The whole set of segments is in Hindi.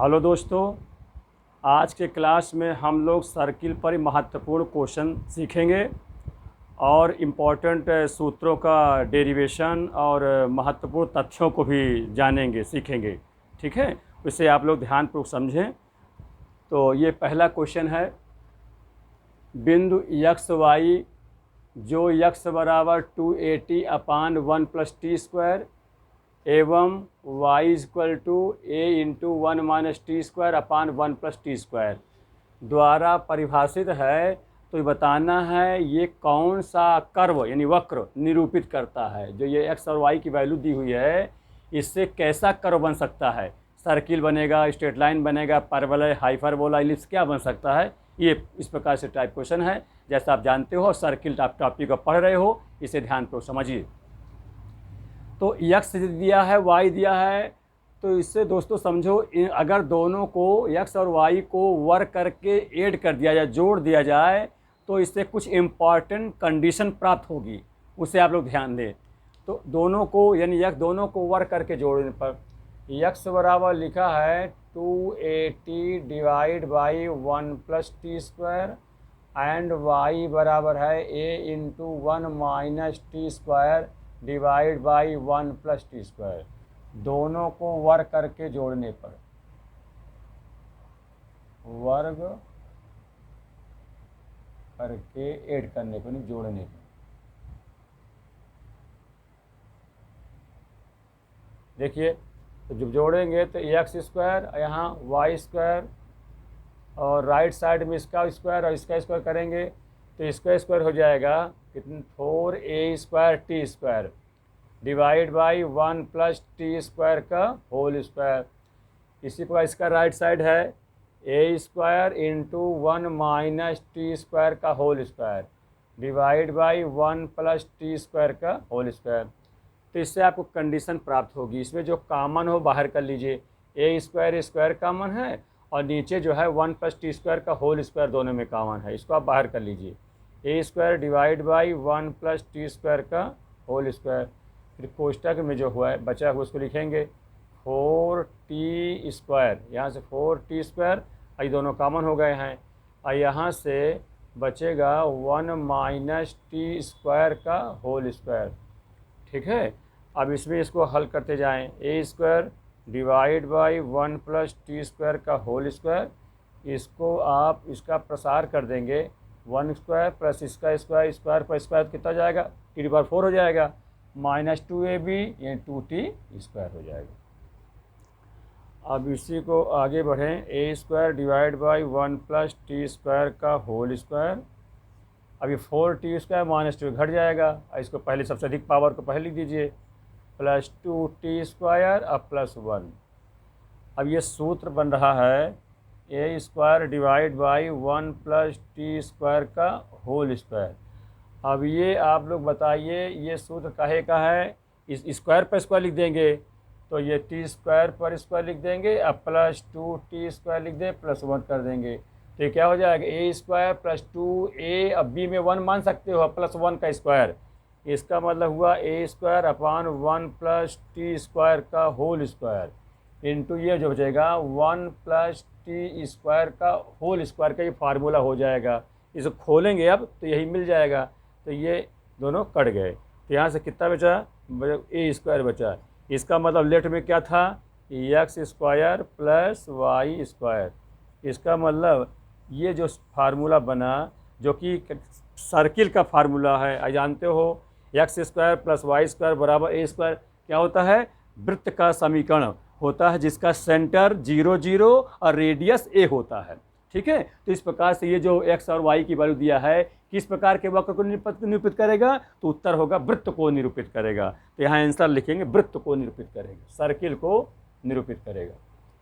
हेलो दोस्तों, आज के क्लास में हम लोग सर्किल पर महत्वपूर्ण क्वेश्चन सीखेंगे और इम्पोर्टेंट सूत्रों का डेरिवेशन और महत्वपूर्ण तथ्यों को भी जानेंगे, सीखेंगे। ठीक है, इसे आप लोग ध्यानपूर्वक समझें। तो ये पहला क्वेश्चन है, बिंदु एक्स वाई जो x बराबर 280 अपान 1 प्लस टी स्क्वायर एवं y equal to a into 1 minus T square upon 1 plus T square द्वारा परिभाषित है। तो ये बताना है ये कौन सा कर्व यानी वक्र निरूपित करता है। जो ये x और y की वैल्यू दी हुई है, इससे कैसा कर्व बन सकता है। सर्किल बनेगा, स्ट्रेट लाइन बनेगा, पैराबोला, हाइपरबोला, इलिप्स, क्या बन सकता है। ये इस प्रकार से टाइप क्वेश्चन है। जैसा आप जानते हो, सर्किल आप टॉपिक को पढ़ रहे हो, इसे ध्यान को समझिए। तो x दिया है, y दिया है, तो इससे दोस्तों समझो, अगर दोनों को x और y को वर्क करके ऐड कर दिया जाए, जोड़ दिया जाए, तो इससे कुछ इम्पॉर्टेंट कंडीशन प्राप्त होगी, उसे आप लोग ध्यान दें। तो दोनों को यानी x दोनों को वर्क करके जोड़ने पर x बराबर लिखा है 280 divide by 1 plus T square and y बराबर है a into 1 minus T square divide by 1 plus T square. दोनों को वर्ग करके जोड़ने पर, वर्ग करके ऐड करने पर, नहीं जोड़ने पर। देखिए, तो जब जोड़ेंगे तो एक्स स्क्वायर, यहाँ वाई स्क्वायर, और राइट साइड में इसका स्क्वायर और इसका स्क्वायर करेंगे तो इसका स्क्वायर हो जाएगा कितने, 4a square T square divide by 1 plus T square का होल स्क्वायर। इसी प्रकार इसका राइट साइड है a square into 1 minus T square का whole square divide by 1 plus T square का होल स्क्वायर। तो इससे आपको कंडीशन प्राप्त होगी। इसमें जो कॉमन हो बाहर कर लीजिए। ए स्क्वायर कॉमन है और नीचे जो है 1 प्लस टी स्क्वायर का होल स्क्वायर दोनों में कॉमन है, इसको आप बाहर कर लीजिए। A square divide by 1 plus T square का होल स्क्वायर। फिर कोष्टक में जो हुआ है बचा हुआ उसको लिखेंगे 4t स्क्वायर, यहाँ से 4t स्क्वायर, ये दोनों कॉमन हो गए हैं, और यहाँ से बचेगा 1 माइनस टी स्क्वायर का होल स्क्वायर। ठीक है, अब इसमें इसको हल करते जाएं। A square divide by 1 plus T square का होल स्क्वायर, इसको आप इसका प्रसार कर देंगे, 1 स्क्वायर प्लस इसका स्क्वायर, स्क्वायर पर स्क्वायर कितना जाएगा, t⁴ हो जाएगा, माइनस 2ab यानी 2t स्क्वायर हो जाएगा। अब इसी को आगे बढ़ें, A square divide by 1 plus T square का होल स्क्वायर। अभी 4t स्क्वायर माइनस 2 घट जाएगा, इसको पहले सबसे अधिक पावर को पहले लिख दीजिए, प्लस 2t स्क्वायर अब प्लस 1। अब ये सूत्र बन रहा है A square divide by 1 plus T square का होल स्क्वायर। अब ये आप लोग बताइए, ये सूत्र काहे का है। इस स्क्वायर पर स्क्वायर लिख देंगे तो ये टी स्क्वायर पर स्क्वायर लिख देंगे, अब प्लस 2t स्क्वायर लिख दें, प्लस 1 कर देंगे, तो ये क्या हो जाएगा, ए स्क्वायर प्लस 2a, अब बी में 1 मान सकते हो, प्लस 1 का स्क्वायर। इसका मतलब हुआ A square upon 1 plus T square का होल स्क्वायर इंटू ये जो बचेगा 1 प्लस टी स्क्वायर का होल स्क्वायर का ये फार्मूला हो जाएगा। इसे खोलेंगे अब तो यही मिल जाएगा, तो ये दोनों कट गए, तो यहाँ से कितना बचा, ए स्क्वायर बचा। इसका मतलब लेफ्ट में क्या था, x square plus Y square. इसका मतलब ये जो फार्मूला बना, जो कि सर्किल का फार्मूला है, जानते हो, x square plus Y square बराबर ए स्क्वायर, क्या होता है, वृत्त का समीकरण होता है जिसका सेंटर 0 0 और रेडियस a होता है। ठीक है, तो इस प्रकार से ये जो x और y की वैल्यू दिया है, किस प्रकार के वक्र को निरूपित करेगा, तो उत्तर होगा वृत्त को निरूपित करेगा। तो यहाँ आंसर लिखेंगे वृत्त को निरूपित करेगा, सर्किल को निरूपित करेगा।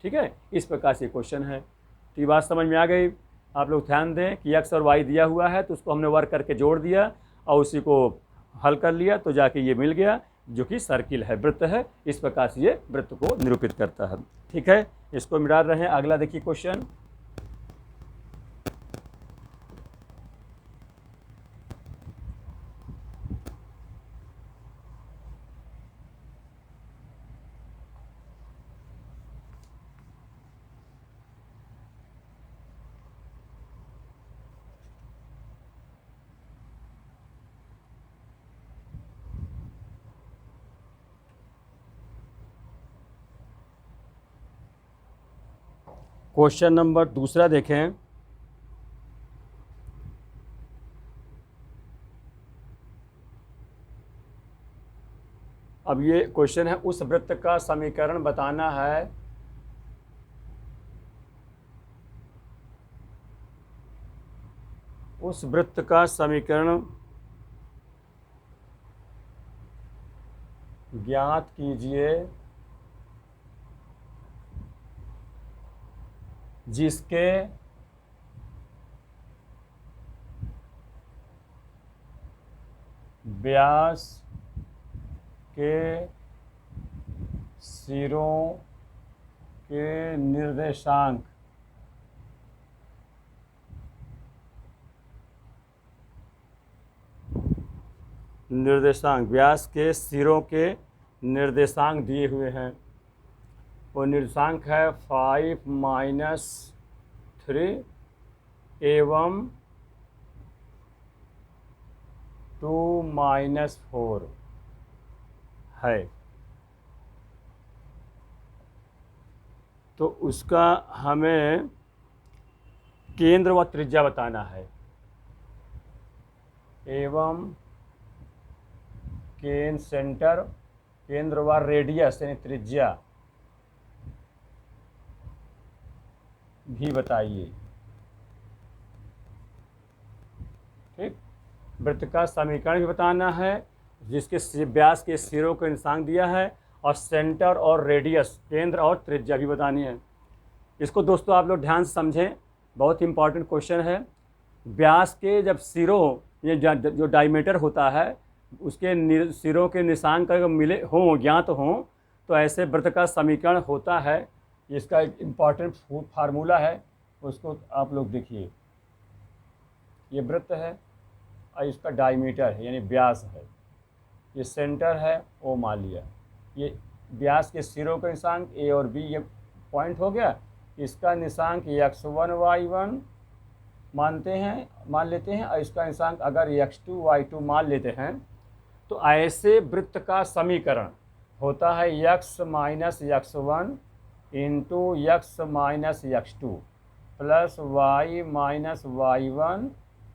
ठीक है, इस प्रकार से क्वेश्चन है। तो ये बात समझ में आ गई। आप लोग ध्यान दें कि x और y दिया हुआ है, तो उसको हमने वर्क करके जोड़ दिया और उसी को हल कर लिया, तो जाके ये मिल गया जो कि सर्किल है, वृत्त है। इस प्रकार से ये वृत्त को निरूपित करता है। ठीक है, इसको मिटा रहे हैं। अगला देखिए क्वेश्चन, क्वेश्चन नंबर दूसरा देखें। अब ये क्वेश्चन है, उस वृत्त का समीकरण बताना है। उस वृत्त का समीकरण ज्ञात कीजिए जिसके व्यास के सिरों के निर्देशांक व्यास के सिरों के निर्देशांक दिए हुए हैं। वो निर्देशांक है 5-3 एवं 2-4 है। तो उसका हमें केंद्र व त्रिज्या बताना है। एवं सेंटर, केंद्र व रेडियस यानी त्रिज्या भी बताइए। ठीक, वृत्त का समीकरण भी बताना है जिसके व्यास के सिरों को निर्देशांक दिया है, और सेंटर और रेडियस, केंद्र और त्रिज्या भी बतानी है। इसको दोस्तों आप लोग ध्यान से समझें, बहुत इंपॉर्टेंट क्वेश्चन है। व्यास के जब सिरों, ये जो डायमीटर होता है, उसके सिरों के निर्देशांक अगर मिले हों, ज्ञात हों, तो ऐसे वृत्त का समीकरण होता है। इसका एक इम्पॉर्टेंट फार्मूला है, उसको आप लोग देखिए। ये वृत्त है और इसका डायमीटर है यानी व्यास है। ये सेंटर है, ओ मान लिया। ये व्यास के सिरों का निशांक ए और बी, ये पॉइंट हो गया। इसका निशांक x1 y1 मान लेते हैं, और इसका निशांक अगर x2 y2 मान लेते हैं, तो ऐसे वृत्त का समीकरण होता है x minus x1 into x minus x2 plus y minus y1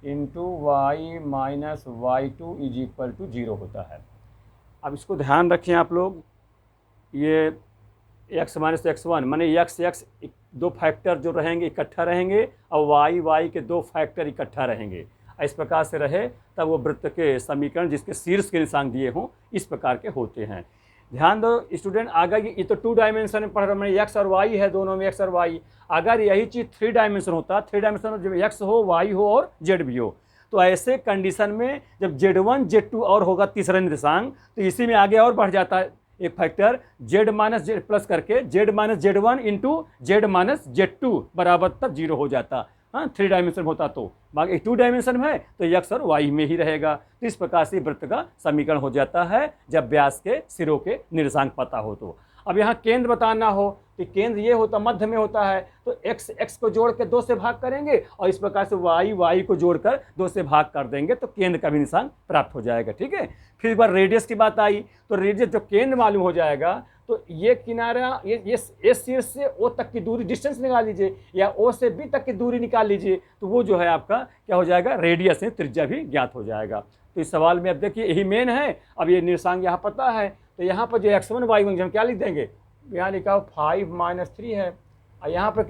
into y minus y2 is equal to 0 होता है। अब इसको ध्यान रखें आप लोग, ये x माइनस x1 माने x दो फैक्टर जो रहेंगे इकट्ठा रहेंगे, और y के दो फैक्टर इकट्ठा रहेंगे। इस प्रकार से रहे तब वो वृत्त के समीकरण जिसके शीर्ष के निशांक दिए हों इस प्रकार के होते हैं। ध्यान दो स्टूडेंट, आगे ये तो 2 डायमेंशन में पढ़ रहे हैं, x और y है, दोनों में x और y। अगर यही चीज़ 3 डायमेंशन होता, 3 डायमेंशन में जब x हो, y हो और z भी हो, तो ऐसे कंडीशन में जब z1 z2 और होगा तीसरा निर्देशांक, तो इसी में आगे और बढ़ जाता है एक factor, z minus z plus करके z minus z1 into z minus z2 बराबर तब 0 हो जाता। हाँ, 3 डायमेंशन होता तो, बाकी 2 डायमेंशन में है तो x और y में ही रहेगा। तो इस प्रकार से वृत्त का समीकरण हो जाता है जब व्यास के सिरों के निर्देशांक पता हो तो। अब यहाँ केंद्र बताना हो तो केंद्र ये होता मध्य में होता है, तो x को जोड़ के 2 से भाग करेंगे, और इस प्रकार से y को जोड़कर 2 से भाग कर देंगे, तो केंद्र का भी निशान प्राप्त हो जाएगा। ठीक है, फिर एक बार रेडियस की बात आई, तो रेडियस जब केंद्र मालूम हो जाएगा, तो ये किनारा, ये शीर्ष से ओ तक की दूरी डिस्टेंस निकाल लीजिए, या ओ से बी तक की दूरी निकाल लीजिए, तो वो जो है आपका क्या हो जाएगा, रेडियस है, त्रिज्या भी ज्ञात हो जाएगा। तो इस सवाल में अब देखिए यही मेन है। अब ये निर्देशांक यहाँ पता है, तो यहाँ पर जो x1 y1 हम क्या लिख देंगे, यहाँ लिखा 5 माइनस 3 है, और यहाँ पर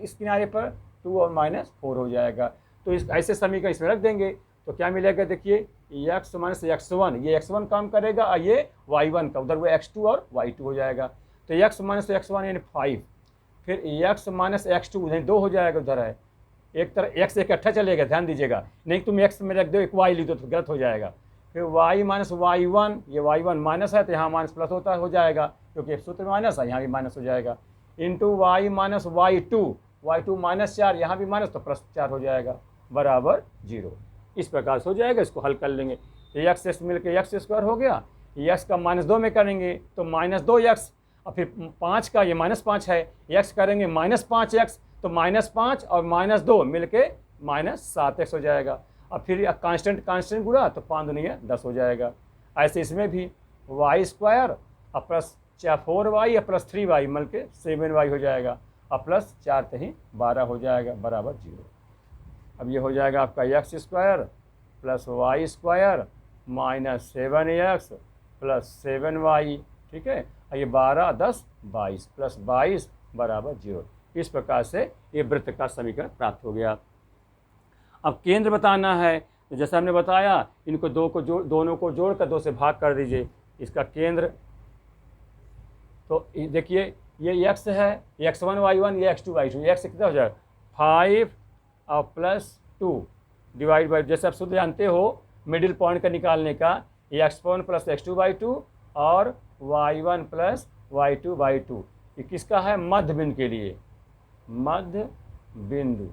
इस किनारे पर 2 और माइनस 4 हो जाएगा। तो इस ऐसे समीकरण इसमें रख देंगे तो क्या मिलेगा, देखिए x माइनस x1, ये x1 काम करेगा, और ये y1 का, उधर वो x2 और y2 हो जाएगा। तो x माइनस x1 यानी 5, फिर x माइनस x2 यानी 2 हो जाएगा, उधर है एक तरह x इकट्ठा चलेगा, ध्यान दीजिएगा, नहीं तुम x में रख दो एक y लिख दो तो गलत हो जाएगा। फिर y माइनस y1, ये y1 माइनस है तो यहाँ माइनस प्लस होता हो जाएगा, क्योंकि सूत्र माइनस है, यहाँ भी माइनस हो जाएगा, into y minus y2 minus 4, यहाँ भी माइनस तो प्लस 4 हो जाएगा, बराबर 0। इस प्रकार से हो जाएगा, इसको हल कर लेंगे तो x मिल के x स्क्वायर हो गया, x का -2 में करेंगे तो -2x, और फिर 5 का ये -5 है, x करेंगे -5x, तो -5 और -2 मिल के -7x हो जाएगा। और फिर कांस्टेंट गुणा तो 5 दूनी 10 हो जाएगा। ऐसे इसमें भी y स्क्वायर और प्लस 4y और प्लस 3y मिल के 7y हो जाएगा, और प्लस 4 तेही 12 हो जाएगा बराबर 0। अब ये हो जाएगा आपका x square plus Y square minus 7x plus 7y, ठीक है। और ये 12 10 22 प्लस 22 बराबर 0। इस प्रकार से ये वृत्त का समीकरण प्राप्त हो गया। अब केंद्र बताना है, तो जैसा हमने बताया इनको दोनों को जोड़कर 2 से भाग कर दीजिए। इसका केंद्र तो देखिए ये x है, x1 y1, ये x2 y2, x कितना हो जाएगा 5 और प्लस 2 डिवाइड बाई, जैसे आप शुद्ध जानते हो मिडिल पॉइंट का निकालने का, ये x1 प्लस x2/2 और y1 प्लस y2/2। ये किसका है, मध्य बिंदु के लिए, मध्य बिंदु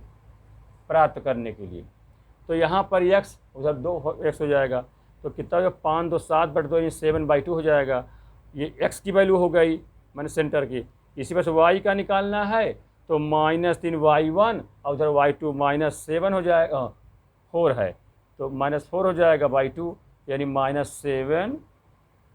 प्राप्त करने के लिए। तो यहाँ पर x उधर 2x हो जाएगा, तो कितना हो, 5 2 7/2 ये 7/2 हो जाएगा। ये x की वैल्यू हो गई मैंने सेंटर की। इसी वजह से y का निकालना है तो -3 y1 और उधर y2 -7 हो जाएगा, 4 है तो -4 हो जाएगा y2, यानी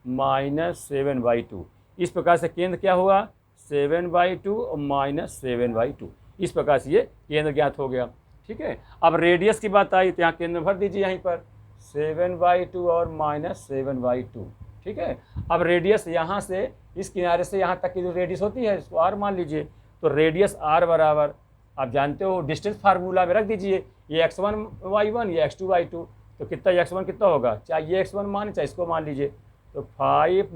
-7/2। इस प्रकार से केंद्र क्या हुआ 7/2 और -7/2। इस प्रकार से ये केंद्र ज्ञात हो गया, ठीक है। अब रेडियस की बात आई तो यहाँ केंद्र भर दीजिए यहीं पर 7/2 और -7/2, ठीक है। अब रेडियस यहाँ से इस किनारे से यहाँ तक की जो रेडियस होती है इसको r मान लीजिए। तो रेडियस r बराबर आप जानते हो डिस्टेंस फार्मूला में रख दीजिए, ये x1 y1 ये x2 y2, तो कितना x1 कितना होगा, चाहे ये x1 मान चाहे इसको मान लीजिए। तो 5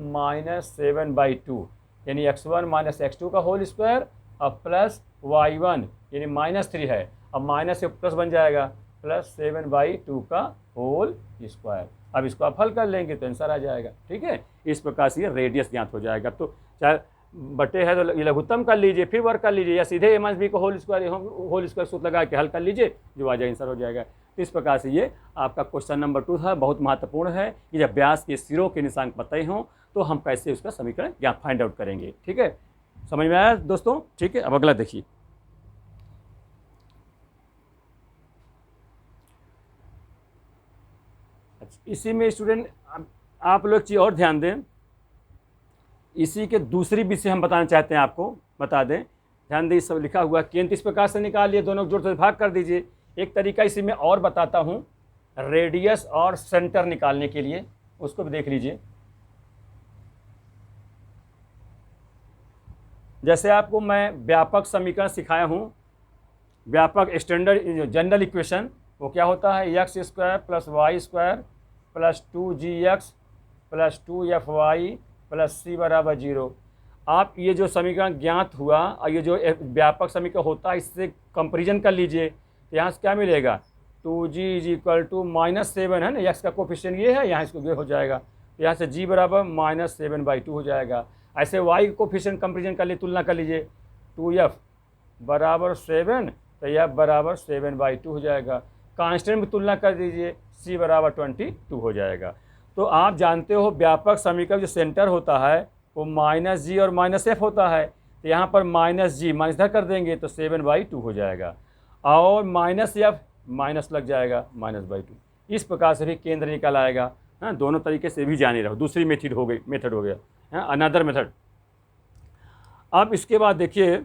- 7/2 यानी x1 - x2 का होल स्क्वायर और प्लस y1 यानी -3 है, अब माइनस से प्लस बन जाएगा प्लस 7/2 का होल स्क्वायर। अब इसको आप हल कर लेंगे तो आंसर आ जाएगा, ठीक है। इस प्रकार से ये रेडियस ज्ञात हो जाएगा। तो चाहे बटे है तो ये लघुत्तम कर लीजिए फिर वर्क कर लीजिए, या सीधे a - b को होल स्क्वायर सूत्र लगा के हल कर लीजिए, जो आ जाए आंसर हो जाएगा। तो इस प्रकार से ये आपका क्वेश्चन नंबर 2 था, बहुत महत्वपूर्ण है कि जब व्यास के सिरों के निशान पते हों तो हम कैसे उसका समीकरण या फाइंड आउट करेंगे, ठीक है। समझ में आया दोस्तों, ठीक है। अब अगला देखिए, इसी में स्टूडेंट आप लोग चीज़ और ध्यान दें, इसी के दूसरी विषय हम बताना चाहते हैं, आपको बता दें, ध्यान दें, सब लिखा हुआ केंद्र इस प्रकार से निकालिए, दोनों जोड़ से भाग कर दीजिए। एक तरीका इसी में और बताता हूं रेडियस और सेंटर निकालने के लिए, उसको भी देख लीजिए। जैसे आपको मैं व्यापक समीकरण सिखाया हूं, व्यापक स्टैंडर्ड जनरल इक्वेशन, वो क्या होता है x² + y² + 2gx + 2fy + c = 0। आप ये जो समीकरण ज्ञात हुआ और ये जो व्यापक समीकरण होता है इससे कंपेरिजन कर लीजिए, तो यहाँ से क्या मिलेगा 2g = -7 है ना, x का कोफिशिएंट ये है, यहाँ इसको ये हो जाएगा, यहाँ से g बराबर -7/2 हो जाएगा। ऐसे y कोफिशिएंट कंपेरिजन कर लिए, तुलना कर लीजिए, 2f बराबर 7 तो f बराबर 7/2 हो जाएगा। कांस्टेंट में तुलना कर दीजिए, c बराबर 22 हो जाएगा। तो आप जानते हो व्यापक समीकरण जो सेंटर होता है वो -g और -f होता है, तो यहाँ पर -g माइनस इधर कर देंगे तो 7/2 हो जाएगा, और -f माइनस लग जाएगा -/2। इस प्रकार से भी केंद्र निकल आएगा। हाँ, दोनों तरीके से भी जाने रहो, दूसरी मेथड हो गया, हाँ, अनदर मेथड। अब इसके बाद देखिए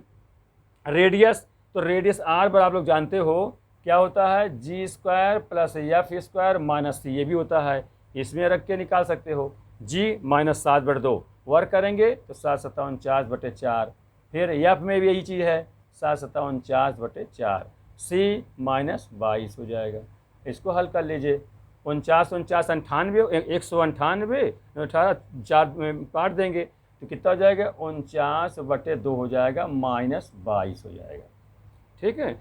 रेडियस, तो रेडियस r बराबर आप लोग जानते हो क्या होता है g² + f² - c, ये भी होता है, इसमें रख के निकाल सकते हो। g -7/2 वर्क करेंगे तो 7 7 49/4, फिर f में भी यही चीज़ है 7 7 49/4, c -22 हो जाएगा। इसको हल कर लीजिए, 49 49 98 198 18 4 काट देंगे तो कितना हो जाएगा 49/2 हो जाएगा, -22 हो जाएगा, ठीक है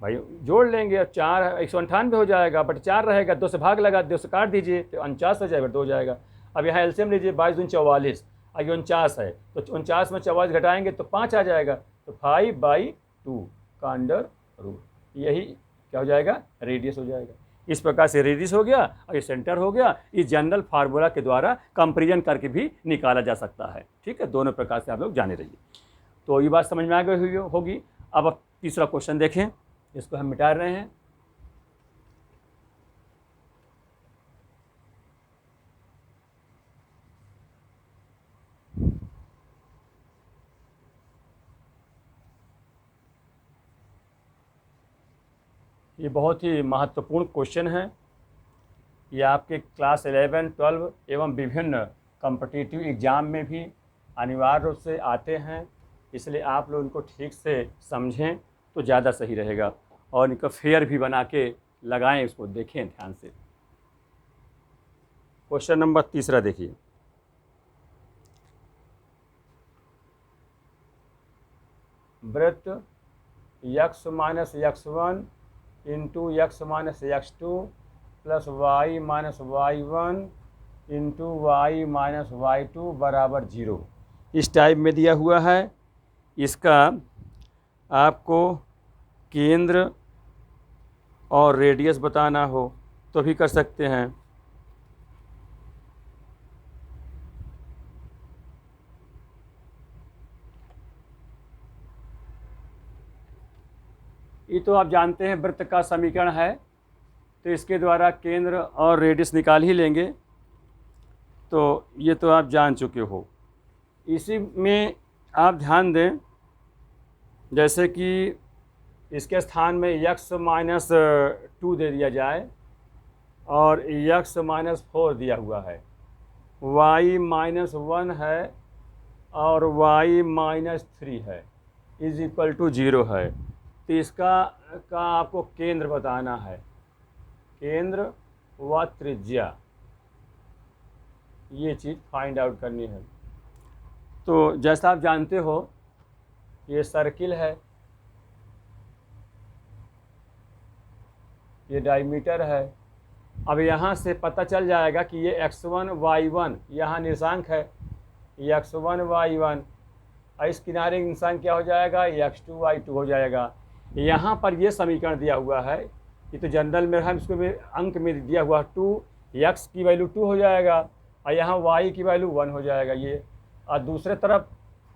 भाई। जोड़ लेंगे 4 198 हो जाएगा, बट 4 रहेगा, 2 से भाग लगा, 2 से काट दीजिए तो 49 हो जाएगा, 2 हो जाएगा। अब यहाँ एलसीएम लीजिए, 22 दूनी 44, अब 49 है तो 49 में 44 घटाएंगे तो 5 आ जाएगा, तो 5/2 का अंडर रूट, यही क्या हो जाएगा रेडियस हो जाएगा। इस प्रकार से रेडियस हो गया और ये सेंटर हो गया। इस जनरल फार्मूला के द्वारा कंपेरिजन करके भी निकाला जा सकता है, ठीक है। दोनों प्रकार से आप लोग जाने रहिए। तो ये बात समझ में आ गई होगी। अब तीसरा क्वेश्चन देखें, इसको हम मिटा रहे हैं। ये बहुत ही महत्वपूर्ण क्वेश्चन है। ये आपके क्लास 11, 12 एवं विभिन्न कॉम्पिटिटिव एग्ज़ाम में भी अनिवार्य रूप से आते हैं, इसलिए आप लोग इनको ठीक से समझें तो ज़्यादा सही रहेगा और इनका फेयर भी बना के लगाएं, इसको देखें ध्यान से। क्वेश्चन नंबर 3 देखिए। वृत्त x minus x1 into x minus x2 plus y minus y1 into y minus y2 बराबर 0 इस टाइप में दिया हुआ है। इसका आपको केंद्र और रेडियस बताना हो तो भी कर सकते हैं। ये तो आप जानते हैं वृत्त का समीकरण है, तो इसके द्वारा केंद्र और रेडियस निकाल ही लेंगे, तो ये तो आप जान चुके हो। इसी में आप ध्यान दें, जैसे कि इसके स्थान में x माइनस 2 दे दिया जाए और x माइनस 4 दिया हुआ है, y माइनस 1 है और y माइनस 3 है, इज इक्वल टू 0 है। तो इसका आपको केंद्र बताना है, केंद्र व त्रिज्या, ये चीज़ फाइंड आउट करनी है। तो जैसा आप जानते हो ये सर्किल है, ये डायमीटर है। अब यहाँ से पता चल जाएगा कि ये x1 y1 यहाँ निर्देशांक है, ये x1 y1, इस किनारे का निशान क्या हो जाएगा, ये x2 y2 हो जाएगा। यहाँ पर ये समीकरण दिया हुआ है, ये तो जनरल में हम इसको अंक में दिया हुआ 2, x की वैल्यू 2 हो जाएगा और यहाँ y की वैल्यू 1 हो जाएगा ये, और दूसरे तरफ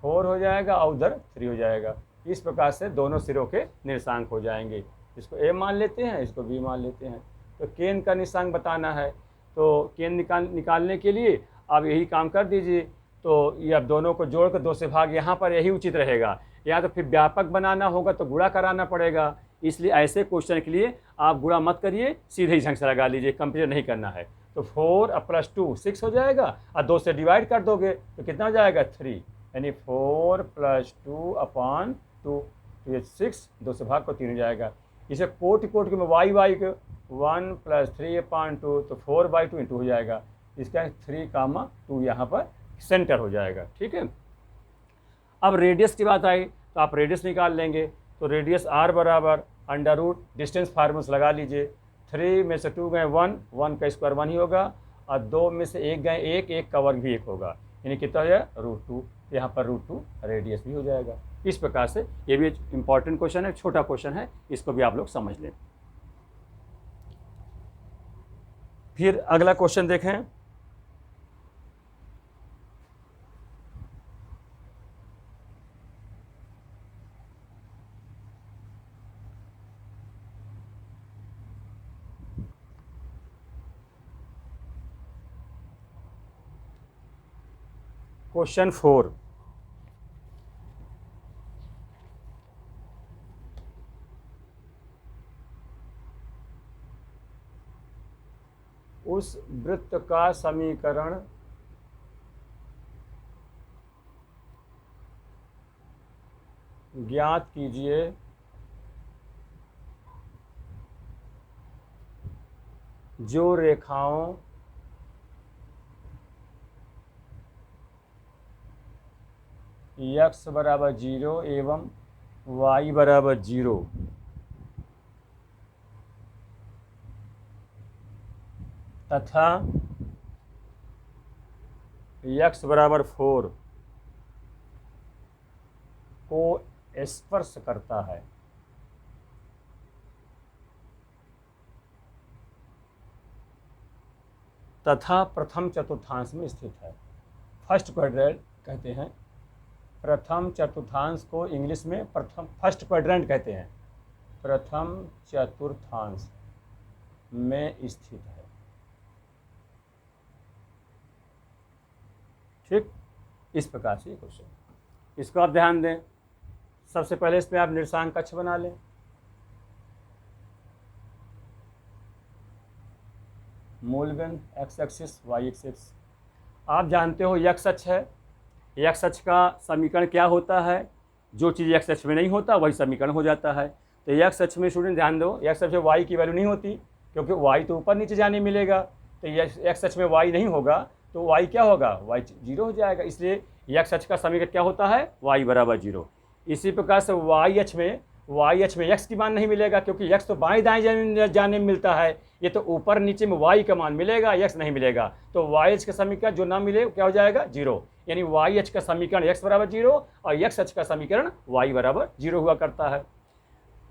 4 हो जाएगा और उधर 3 हो जाएगा। इस प्रकार से दोनों सिरों के निर्देशांक हो जाएंगे। इसको a मान लेते हैं, इसको b मान लेते हैं। तो केंद्र का निर्देशांक बताना है, तो केंद्र निकालने के लिए आप यही काम कर दीजिए। तो ये अब दोनों को जोड़ कर 2 से भाग, यहाँ पर यही उचित रहेगा। या तो फिर व्यापक बनाना होगा तो गुणा कराना पड़ेगा, इसलिए ऐसे क्वेश्चन के लिए आप गुणा मत करिए, सीधे ही ढंग से लगा लीजिए, कंप्लीट नहीं करना है। तो 4 प्लस 2 6 हो जाएगा और 2 से डिवाइड कर दोगे तो कितना हो जाएगा 3, यानी 4 प्लस 2 अपॉन 2, तो ये 6 2 से भाग को 3 हो जाएगा। इसे कोटि के में y के 1 प्लस 3 अपॉन 2, तो 4/2 इंटू हो जाएगा। इसका 3, 2 यहाँ पर सेंटर हो जाएगा। ठीक है। अब रेडियस की बात आई तो आप रेडियस निकाल लेंगे, तो रेडियस r बराबर अंडर रूट डिस्टेंस फार्मूला लगा लीजिए। 3 में से 2 गए 1, 1 का स्क्वायर 1 ही होगा, और 2 में से 1 गए 1, 1 का वर्ग भी 1 होगा, यानी कितना हो जाएगा √2। यहाँ पर √2 रेडियस भी हो जाएगा। इस प्रकार से ये भी इंपॉर्टेंट क्वेश्चन है, छोटा क्वेश्चन है, इसको भी आप लोग समझ लें। फिर अगला क्वेश्चन देखें। क्वेश्चन 4, उस वृत्त का समीकरण ज्ञात कीजिए जो रेखाओं x बराबर 0 एवं y बराबर 0 तथा x बराबर 4 को स्पर्श करता है। तथा प्रथम चतुर्थांश में स्थित है। फर्स्ट क्वाड्रेंट कहते हैं, प्रथम चतुर्थांश को इंग्लिश में फर्स्ट क्वाड्रेंट कहते हैं, प्रथम चतुर्थांश में स्थित है। ठीक, इस प्रकार से क्वेश्चन, इसको आप ध्यान दें। सबसे पहले इसमें आप निर्देशांक कक्ष बना लें। मोलविन एक्स एक्सिस वाई एक्सिस। आप जानते हो यक्स अक्ष है, यक्स अक्ष का समीकरण क्या होता है, जो चीज़ यक्स अक्ष में नहीं होता वही समीकरण हो जाता है। तो यक्स अक्ष में स्टूडेंट ध्यान दो, यक्स अक्ष में वाई की वैल्यू नहीं होती, क्योंकि वाई तो ऊपर नीचे जाने मिलेगा, तो यक्स अक्ष में वाई नहीं होगा तो वाई क्या होगा, वाई जीरो हो जाएगा। इसलिए यक्स अक्ष का समीकरण क्या होता है, वाई बराबर जीरो। इसी प्रकार से वाई अक्ष में यक्स की मान नहीं मिलेगा, क्योंकि यक्स तो बाएं दाएं जाने में मिलता है, ये तो ऊपर नीचे में वाई का मान मिलेगा, यक्स नहीं मिलेगा। तो वाई अक्ष का समीकरण जो ना मिले क्या हो जाएगा, जीरो। यानी वाई अक्ष का समीकरण एक्स बराबर जीरो और यक्स अक्ष का समीकरण वाई बराबर जीरो हुआ करता है।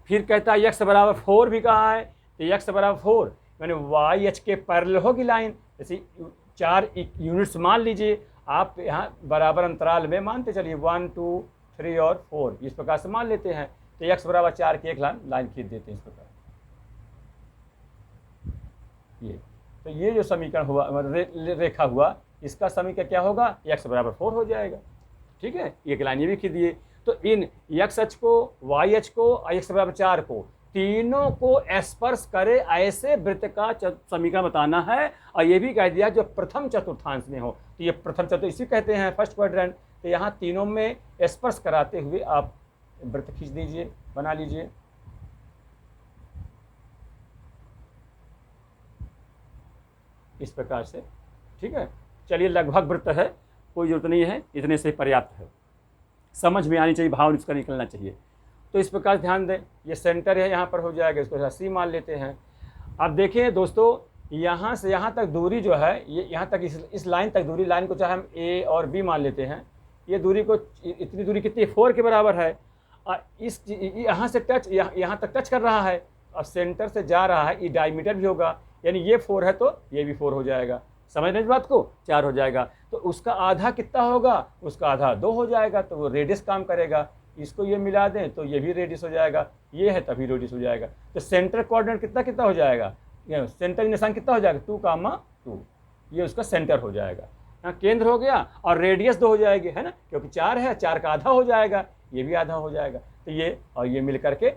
फिर कहता है यक्स बराबर 4 भी कहा है, तो यक्स बराबर 4 यानी वाई अक्ष के पैरेलल होगी लाइन। जैसे 4 यूनिट्स मान लीजिए आप, यहाँ बराबर अंतराल में मानते चलिए 1 2 3 और 4, इस प्रकार से मान लेते हैं। तो यक्स बराबर 4 की एक लाइन खींच देते हैं इस प्रकार। ये तो ये जो समीकरण हुआ रेखा हुआ, इसका समीकरण क्या होगा, यक्स बराबर 4 हो जाएगा। ठीक है, एक लाइन ये भी खींच दिए। तो इन यक्स अक्ष को, वाई अक्ष को और यक्स बराबर 4 को, तीनों को स्पर्श करे ऐसे वृत्त का समीकरण बताना है। और ये भी कह दिया जो प्रथम चतुर्थांश में हो, तो ये प्रथम चतुर्थ इसी कहते हैं फर्स्ट क्वाड्रेंट। तो यहाँ तीनों में स्पर्श कराते हुए आप वृत्त खींच दीजिए, बना लीजिए। इस प्रकार से, ठीक है। चलिए लगभग वृत्त है, कोई जरूरत नहीं है, इतने से पर्याप्त है, समझ में आनी चाहिए, भाव इसका निकलना चाहिए। तो इस प्रकार ध्यान दें, ये सेंटर है, यहाँ पर हो जाएगा, इसको सी मान लेते हैं। अब देखिए दोस्तों, यहाँ से यहाँ तक दूरी जो है, ये यहाँ तक इस लाइन तक दूरी, लाइन को चाहे हम ए और बी मान लेते हैं, ये दूरी को, इतनी दूरी कितनी, 4 के बराबर है। और इस यहाँ से टच, यहाँ तक टच कर रहा है और सेंटर से जा रहा है, ये डायमीटर भी होगा, यानी ये 4 है तो ये भी 4 हो जाएगा। समझने इस बात को, 4 हो जाएगा। तो उसका आधा कितना होगा, उसका आधा 2 हो जाएगा, तो वो रेडियस काम करेगा। इसको ये मिला दें तो ये भी रेडियस हो जाएगा, ये है तभी रेडियस हो जाएगा। तो सेंटर कोऑर्डिनेट कितना कितना हो जाएगा, सेंटर निशान कितना हो जाएगा, 2, ये उसका सेंटर हो जाएगा। यहाँ केंद्र हो गया और रेडियस 2 हो जाएगी, है ना, क्योंकि 4 है, 4 का आधा हो जाएगा, ये भी आधा हो जाएगा। तो ये और ये मिल करके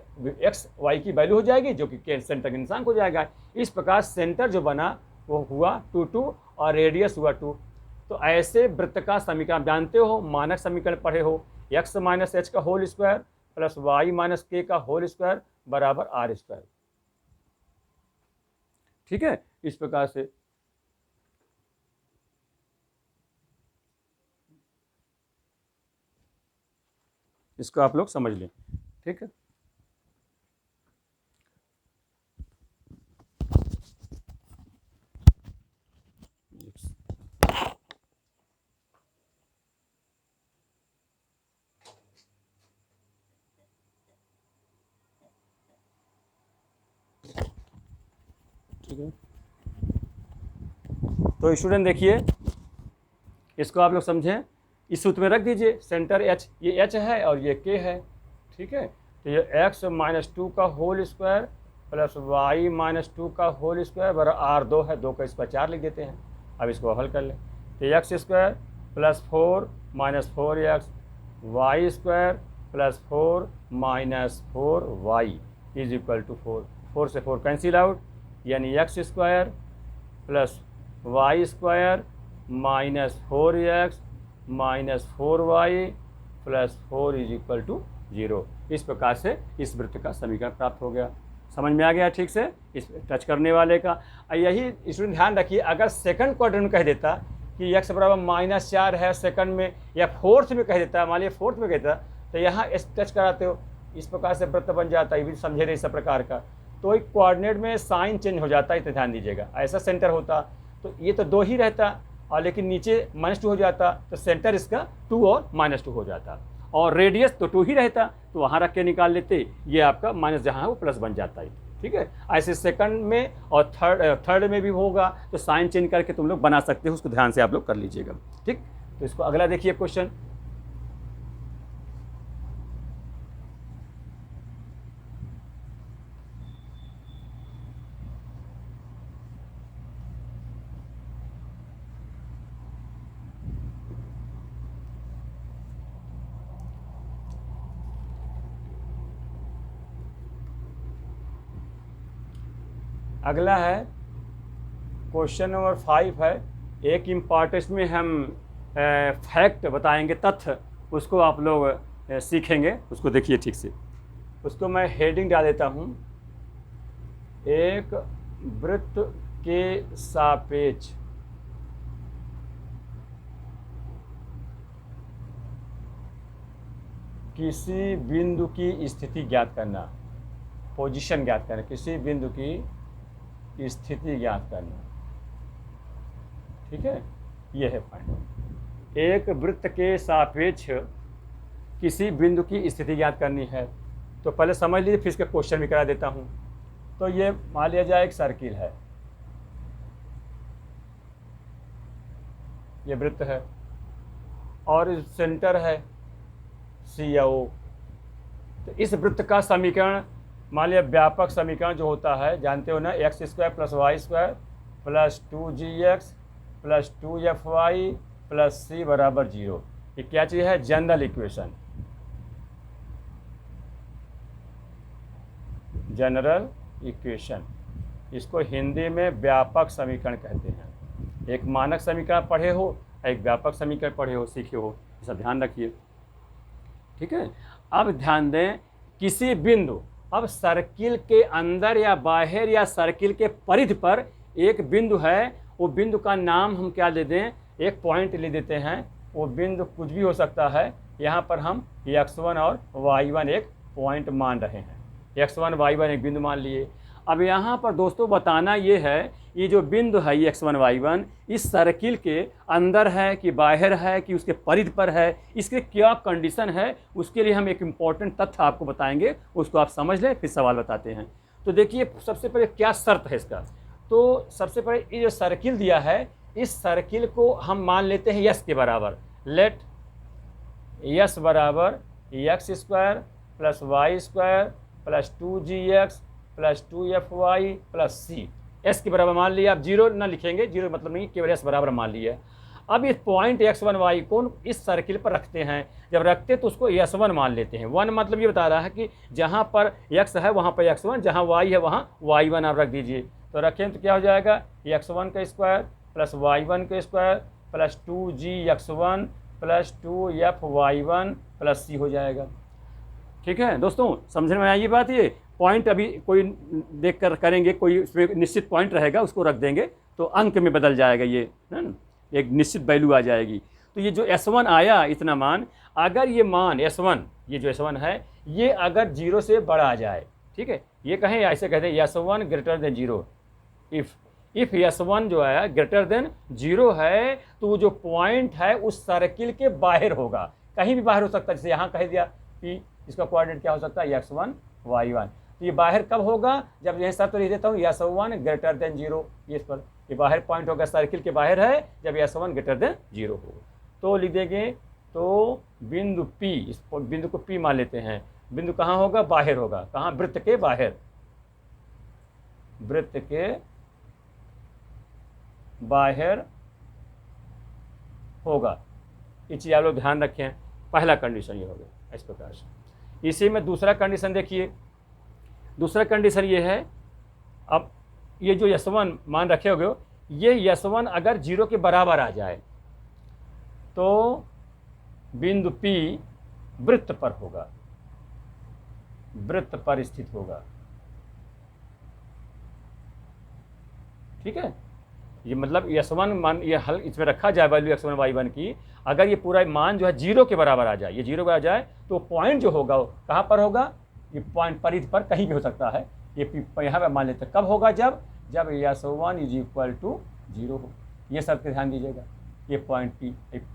एक्स वाई की वैल्यू हो जाएगी, जो कि सेंटर के निशान हो जाएगा। इस प्रकार सेंटर जो बना वो हुआ 2 और रेडियस हुआ 2। तो ऐसे वृत्त का समीकरण जानते हो, मानक समीकरण पढ़े हो, x माइनस एच का whole square plus y minus k का होल स्क्वायर बराबर आर स्क्वायर। ठीक है, इस प्रकार से इसको आप लोग समझ लें। ठीक है, ठीक है। तो स्टूडेंट देखिए, इसको आप लोग समझें, इस सूत्र में रख दीजिए, सेंटर एच, ये एच है और ये के है। ठीक है, तो ये एक्स माइनस 2 का whole square plus y minus 2 का होल स्क्वायर बराबर आर 2 है, 2 का स्क्वायर 4 लिख देते हैं। अब इसको हल कर लें, तो x square plus 4 minus 4x y square plus 4 minus 4y is equal to 4। 4 से 4 कैंसिल आउट, यानी x square plus Y square minus 4x minus 4y plus 4 is equal to 0। इस प्रकार से इस वृत्त का समीकरण प्राप्त हो गया। समझ में आ गया ठीक से इस टच करने वाले का। यही स्टूडेंट ध्यान रखिए, अगर सेकंड क्वाड्रेंट में कह देता कि x बराबर -4 है सेकंड में, या फोर्थ में कह देता, मान लीजिए फोर्थ में कहता, तो यहाँ टच कराते हो, इस प्रकार से वृत्त बन जाता है। ये भी समझे नहीं इस प्रकार का, तो एक कोऑर्डिनेट में साइन चेंज हो जाता है, तो ध्यान दीजिएगा। ऐसा सेंटर होता तो ये तो 2 ही रहता, और लेकिन नीचे -2 हो जाता, तो सेंटर इसका 2 और -2 हो जाता, और रेडियस तो 2 ही रहता, तो वहाँ रख के निकाल लेते, ये आपका माइनस जहाँ है वो प्लस बन जाता है। ठीक है, ऐसे सेकंड में और थर्ड में भी होगा, तो साइन चेंज करके तुम लोग बना सकते हो, उसको ध्यान से आप लोग कर लीजिएगा। ठीक, तो इसको अगला देखिए क्वेश्चन। अगला है क्वेश्चन नंबर 5 है। एक इम्पॉर्टेंट में हम फैक्ट बताएंगे, तथ्य, उसको आप लोग सीखेंगे, उसको देखिए ठीक से। उसको मैं हेडिंग डाल देता हूँ, एक वृत्त के सापेक्ष किसी बिंदु की स्थिति ज्ञात करना, पोजीशन ज्ञात करना, किसी बिंदु की स्थिति ज्ञात करना। ठीक है, ये है पॉइंट। एक वृत्त के सापेक्ष किसी बिंदु की स्थिति ज्ञात करनी है। तो पहले समझ लीजिए, फिर इसका क्वेश्चन भी करा देता हूँ। तो ये मान लिया जाए एक सर्किल है, ये वृत्त है और सेंटर है सी या ओ। तो इस वृत्त का समीकरण, मान लिया व्यापक समीकरण जो होता है, जानते हो ना, X square plus Y square plus 2gx plus 2fy plus C बराबर 0। ये क्या चीज़ है? General equation, general equation. इसको हिंदी में व्यापक समीकरण कहते हैं। एक मानक समीकरण पढ़े हो, एक व्यापक समीकरण पढ़े हो, सीखे हो, इसका ध्यान रखिए। ठीक है, अब ध्यान दें, किसी बिंदु, अब सर्किल के अंदर या बाहर या सर्किल के परिधि पर एक बिंदु है, वो बिंदु का नाम हम क्या दे दें? एक पॉइंट ले देते हैं। वो बिंदु कुछ भी हो सकता है। यहाँ पर हम x1 और y1 एक पॉइंट मान रहे हैं, x1 y1 एक बिंदु मान लिए। अब यहाँ पर दोस्तों बताना ये है, ये जो बिंदु है x1 y1 इस सर्किल के अंदर है कि बाहर है कि उसके परिधि पर है, इसके क्या कंडीशन है, उसके लिए हम एक इम्पॉर्टेंट तथ्य आपको बताएंगे, उसको आप समझ लें, फिर सवाल बताते हैं। तो देखिए, सबसे पहले क्या शर्त है इसका। तो सबसे पहले ये जो सर्किल दिया है, इस सर्किल को हम मान लेते हैं यस के बराबर। लेट यस बराबर X square plus Y square plus 2gx plus 2fy plus C, S के बराबर मान लिया। आप जीरो ना लिखेंगे, जीरो मतलब नहीं, केवल एस बराबर मान लिया। अब इस पॉइंट x1 y को इस सर्किल पर रखते हैं। जब रखते तो उसको s1 मान लेते हैं। 1 मतलब ये बता रहा है कि जहाँ पर x है वहाँ पर x1, जहाँ y है वहाँ y1 आप रख दीजिए। तो रखें तो क्या हो जाएगा? x1 का स्क्वायर प्लस y1 का square plus 2gx1 plus 2fy1 plus C हो जाएगा। ठीक है दोस्तों, समझ में आई ये बात? ये पॉइंट अभी कोई देख कर करेंगे, कोई उसमें निश्चित पॉइंट रहेगा, उसको रख देंगे तो अंक में बदल जाएगा, ये है ना, एक निश्चित वैल्यू आ जाएगी। तो ये जो S1 आया इतना मान, अगर ये मान S1, ये जो S1 है, ये अगर 0 से बड़ा आ जाए, ठीक है, ये कहें ऐसे कहते हैं S1 greater than 0। If S1 जो है ग्रेटर देन 0 है, तो वो जो पॉइंट है उस सर्किल के बाहर होगा, कहीं भी बाहर हो सकता है। जैसे यहाँ कह दिया कि इसका कोऑर्डिनेट क्या हो सकता है? x1 y1। तो ये बाहर कब होगा? जब यह शर्त लिख देता हूँ S1 ग्रेटर देन 0, इस पर ये बाहर पॉइंट होगा, सर्किल के बाहर है जब S1 ग्रेटर देन 0 हो। तो लिख देंगे, तो बिंदु P, इस बिंदु को P मान लेते हैं। बिंदु कहाँ होगा? बाहर होगा। कहाँ? वृत्त के बाहर, वृत्त के बाहर होगा। ये चीज़ आप लोग ध्यान रखें। पहला कंडीशन ये हो गया इस प्रकार से। इसी में दूसरा कंडीशन देखिए, दूसरा कंडीशन ये है, अब ये जो S1 मान रखे होगे, ये S1 अगर 0 के बराबर आ जाए तो बिंदु P वृत्त पर होगा, वृत्त पर स्थित होगा। ठीक है, ये मतलब S1 मान, ये हल इसमें रखा जाए वैल्यू x1 y1 की, अगर ये पूरा मान जो है 0 के बराबर आ जाए, ये 0 पर आ जाए, तो पॉइंट जो होगा वो कहाँ पर होगा? ये पॉइंट परिधि पर कहीं भी हो सकता है। ये यहाँ पर मान लेते हैं। कब होगा? जब S1 = 0 हो। ये सब पे ध्यान दीजिएगा। ये पॉइंट P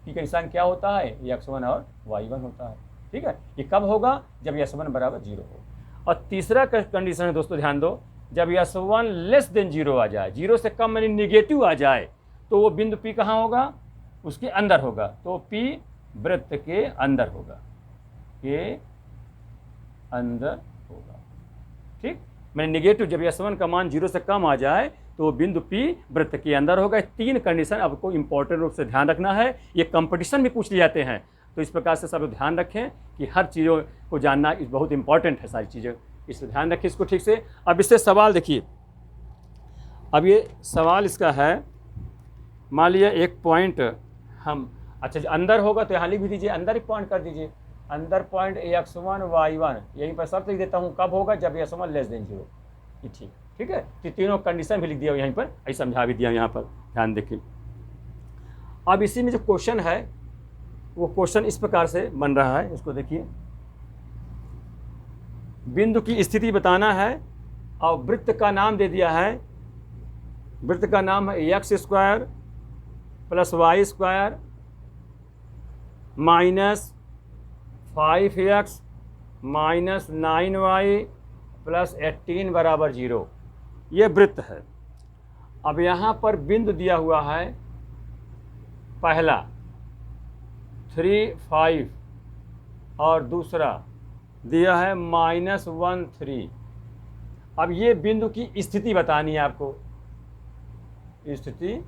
का निशान क्या होता है? ये x1 और y1 होता है। ठीक है, ये कब होगा? जब S1 बराबर 0 हो। और तीसरा कंडीशन है दोस्तों, ध्यान दो, जब S1 लेस देन 0 आ जाए, 0 से कम यानी निगेटिव आ जाए, तो वो बिंदु P कहाँ होगा? उसके अंदर होगा। तो P वृत्त के अंदर होगा, के अंदर होगा। ठीक, मैंने निगेटिव, जब S1 का मान 0 से कम आ जाए तो बिंदु P वृत्त के अंदर होगा। 3 कंडीशन आपको इंपॉर्टेंट रूप से ध्यान रखना है। ये कंपटीशन में पूछ लिए जाते हैं, तो इस प्रकार से सब ध्यान रखें कि हर चीज़ों को जानना बहुत इंपॉर्टेंट है, सारी चीज़ें, इसलिए ध्यान रखिए इसको ठीक से। अब इससे सवाल देखिए, अब ये सवाल इसका है, मान लिया एक पॉइंट हम, अच्छा जो अंदर होगा तो यहाँ लिख भी दीजिए, अंदर एक पॉइंट कर दीजिए, अंदर पॉइंट x1 y1, यहीं पर शर्त लिख देता हूँ, कब होगा जब x1 लेस देन 0। ये ठीक है, तो तीनों कंडीशन भी लिख दिया यहीं पर, ऐसे समझा भी दिया यहाँ पर, ध्यान देखिए। अब इसी में जो क्वेश्चन है वो क्वेश्चन इस प्रकार से बन रहा है, इसको देखिए। बिंदु की स्थिति बताना है और वृत्त का नाम दे दिया है, वृत्त का नाम है x² + y² -5x - 9y + 18 = 0, ये वृत्त है। अब यहाँ पर बिंदु दिया हुआ है, पहला 3, 5 और दूसरा दिया है -1, 3। अब ये बिंदु की स्थिति बतानी है आपको, स्थिति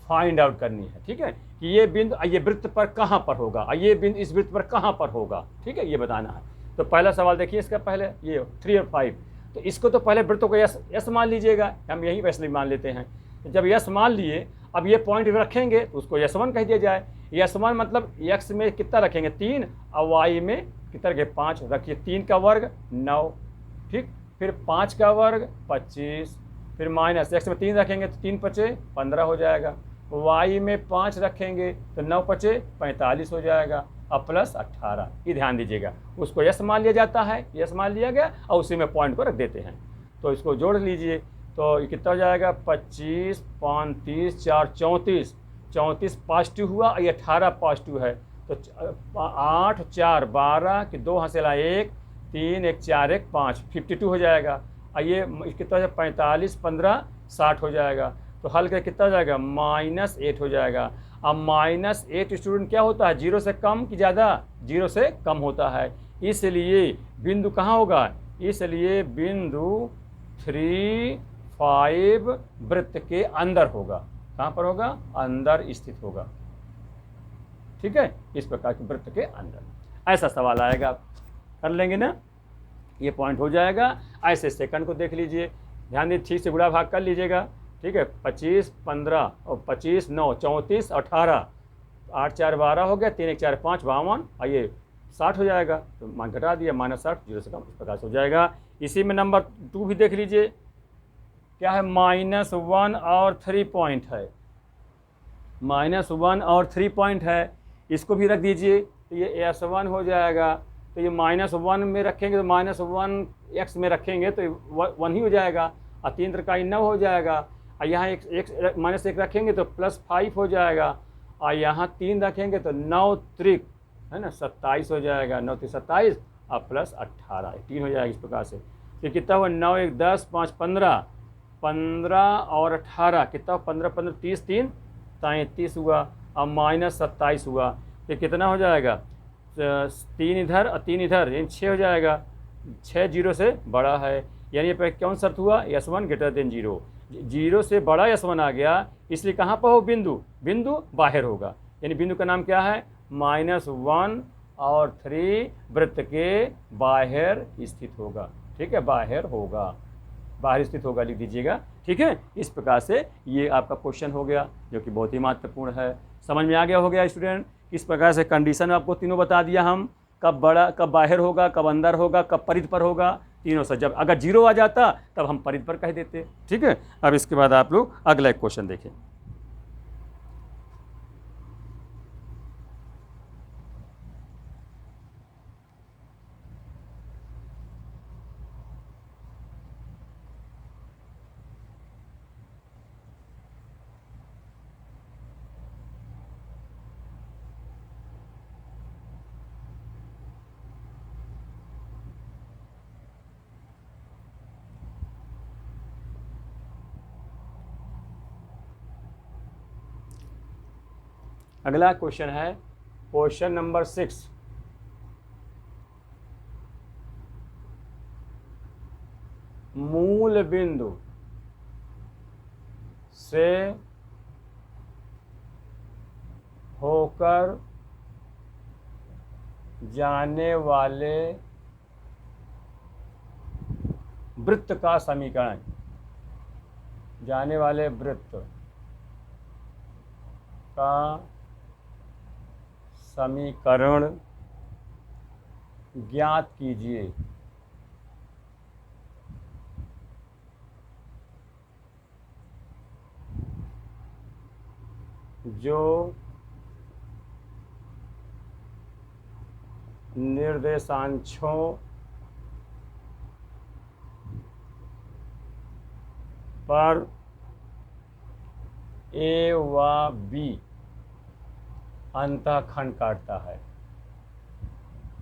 फाइंड आउट करनी है, ठीक है, कि ये बिंदु ये वृत्त पर कहाँ पर होगा, ये बिंदु इस वृत्त पर कहाँ पर होगा, ठीक है, ये बताना है। तो पहला सवाल देखिए, इसका पहले ये 3 और 5, तो इसको तो पहले वृत्तों को यस मान लीजिएगा, हम यही वैसे मान लेते हैं। तो जब यस मान लिए, अब ये पॉइंट रखेंगे तो उसको S1 कह दिया जाए। S1 मतलब x में कितना रखेंगे 3 और y में कितना रखेंगे 5, रखिए 3 का वर्ग 9, ठीक, फिर 5 का वर्ग 25, फिर माइनस x में 3 रखेंगे तो 3 × 5 = 15 हो जाएगा, y में 5 रखेंगे तो 9 × 5 = 45 हो जाएगा, अब प्लस 18, ये ध्यान दीजिएगा, उसको यस मान लिया जाता है, यस मान लिया गया और उसी में पॉइंट को रख देते हैं। तो इसको जोड़ लीजिए, तो ये कितना हो जाएगा 25, 5, 30, 4, 34, 34 पॉजिटिव हुआ और ये 18 पॉजिटिव है, तो 8, 4, 12 कि 2 हासिला 1, 3, 1, 4, 1, 5, 52 हो जाएगा। और ये कितना हो जाएगा 45, 15, 60 हो जाएगा। तो हल करके कितना हो जाएगा -8 हो जाएगा। अब -8 स्टूडेंट क्या होता है, 0 से कम कि ज़्यादा, 0 से कम होता है, इसलिए बिंदु कहाँ होगा, इसलिए बिंदु 3, 5 वृत्त के अंदर होगा। कहाँ पर होगा, अंदर स्थित होगा, ठीक है, इस प्रकार के वृत्त के अंदर। ऐसा सवाल आएगा, कर लेंगे ना, ये पॉइंट हो जाएगा। ऐसे सेकंड को देख लीजिए, ध्यान दीजिए, ठीक से गुणा भाग कर लीजिएगा, ठीक है, 25, 15 और 25, 9, 34, 18, 8, 4, 12 हो गया, 3, 1, 4, 5, 52, और ये 60 हो जाएगा, तो मान घटा दिया -60, 0 से कम, इस प्रकार से हो जाएगा। इसी में नंबर 2 भी देख लीजिए, क्या है -1 और 3 पॉइंट है, -1 और 3 पॉइंट है, इसको भी रख दीजिए, तो ये S1 हो जाएगा। तो ये -1 में रखेंगे तो -1 x में रखेंगे तो 1 ही हो जाएगा, और 3 3 9 हो जाएगा, और यहाँ -1 रखेंगे तो +5 हो जाएगा, और यहाँ 3 रखेंगे तो 9 त्रिक है ना 27 हो जाएगा, 9 3 27 और +18 3 हो जाएगा, इस प्रकार से। तो कितना हुआ 9 1 10 5 15, 15 और 18 कितना, 15 15 30, 3 33 हुआ, और -27 हुआ, तो कितना हो जाएगा 3 इधर और 3 इधर, यानी 6 हो जाएगा, 6 0 से बड़ा है, यानी पे कौन शर्त हुआ, S1 > 0, 0 से बड़ा S1 आ गया, इसलिए कहाँ पर हो बिंदु, बिंदु बाहर होगा, यानी बिंदु का नाम क्या है -1 और 3 वृत्त के बाहर स्थित होगा, ठीक है, बाहर होगा, बाहर स्थित होगा लिख दीजिएगा, ठीक है। इस प्रकार से ये आपका क्वेश्चन हो गया, जो कि बहुत ही महत्वपूर्ण है। समझ में आ गया हो गया स्टूडेंट, इस प्रकार से कंडीशन आपको तीनों बता दिया हम, कब बड़ा, कब बाहर होगा, कब अंदर होगा, कब परिध पर होगा, तीनों से। जब अगर 0 आ जाता तब हम परिध पर कह देते, ठीक है। अब इसके बाद आप लोग अगला एक क्वेश्चन देखें। अगला क्वेश्चन है क्वेश्चन नंबर 6। मूल बिंदु से होकर जाने वाले वृत्त का समीकरण। जाने वाले वृत्त का समीकरण ज्ञात कीजिए। जो निर्देशांशों पर ए व बी अंतःखंड काटता है।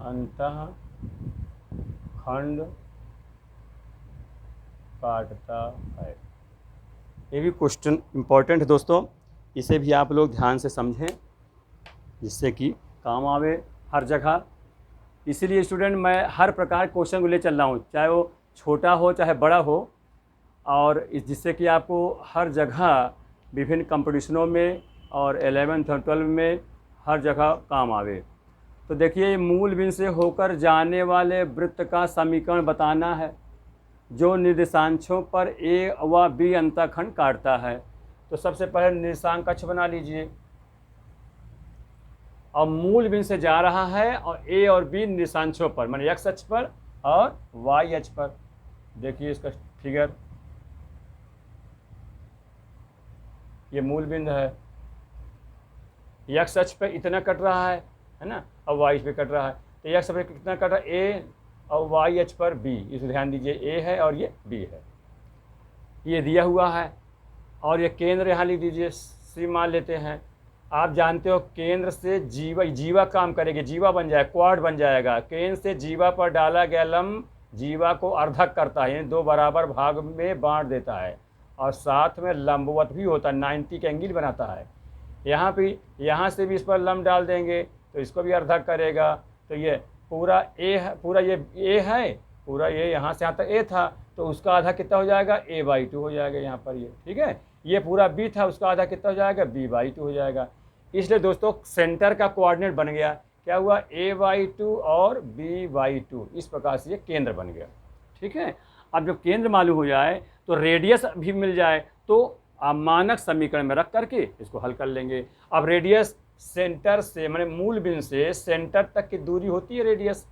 अंतःखंड काटता है। ये भी क्वेश्चन इंपॉर्टेंट है दोस्तों, इसे भी आप लोग ध्यान से समझें जिससे कि काम आवे हर जगह। इसीलिए स्टूडेंट मैं हर प्रकार क्वेश्चन को ले चल रहा हूँ, चाहे वो छोटा हो चाहे बड़ा हो, और जिससे कि आपको हर जगह विभिन्न कंपटीशनों में और 11th और 12th में हर जगह काम आवे। तो देखिए, मूल बिंदु से होकर जाने वाले वृत्त का समीकरण बताना है जो निर्देशांशों पर ए व बी अंतःखंड काटता है। तो सबसे पहले निर्देशांक अक्ष बना लीजिए, और मूल बिंदु से जा रहा है और ए और बी निर्देशांशों पर, माने एक्स अक्ष पर और वाई अक्ष पर। देखिए इसका फिगर, ये मूल बिंदु है, एक्स अक्ष पे इतना कट रहा है ना, और वाई पे कट रहा है। तो एक्स पे कितना कट रहा है, ए, और वाई अक्ष पर बी। इसको ध्यान दीजिए, ए है और ये बी है, ये दिया हुआ है। और ये केंद्र यहाँ लिख दीजिए, सी मान लेते हैं। आप जानते हो केंद्र से जीवा काम करेगी, जीवा बन जाए, क्वाड बन जाएगा। केंद्र से जीवा पर डाला गया लंब जीवा को अर्धक करता है, यानी 2 बराबर भाग में बांट देता है, और साथ में लंबवत भी होता है, 90 का एंगल बनाता है। यहाँ से भी इस पर लंब डाल देंगे तो इसको भी अर्धक करेगा। तो ये पूरा ए है, पूरा ये ए है, पूरा ये यहाँ से यहाँ तक ए था, तो उसका आधा कितना हो जाएगा, a/2 हो जाएगा यहाँ पर ये, ठीक है। ये पूरा b था, उसका आधा कितना हो जाएगा, b/2 हो जाएगा। इसलिए दोस्तों सेंटर का कोऑर्डिनेट बन गया, क्या हुआ, a/2 और b/2। इस प्रकार से ये केंद्र बन गया, ठीक है। अब जब केंद्र मालूम हो जाए तो रेडियस भी मिल जाए, तो आप मानक समीकरण में रख करके इसको हल कर लेंगे। अब रेडियस सेंटर से, माने मूल बिंदु से सेंटर तक की दूरी होती है रेडियस,